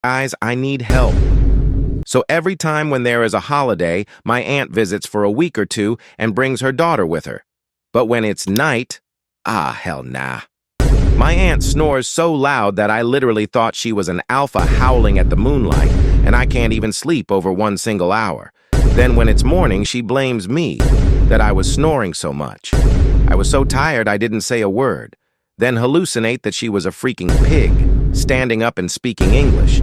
Guys, I need help. So every time when there is a holiday, my aunt visits for a week or two and brings her daughter with her. But when it's night, hell nah. My aunt snores so loud that I literally thought she was an alpha howling at the moonlight, and I can't even sleep over one single hour. Then when it's morning, she blames me that I was snoring so much. I was so tired I didn't say a word. Then hallucinate that she was a freaking pig, standing up and speaking English.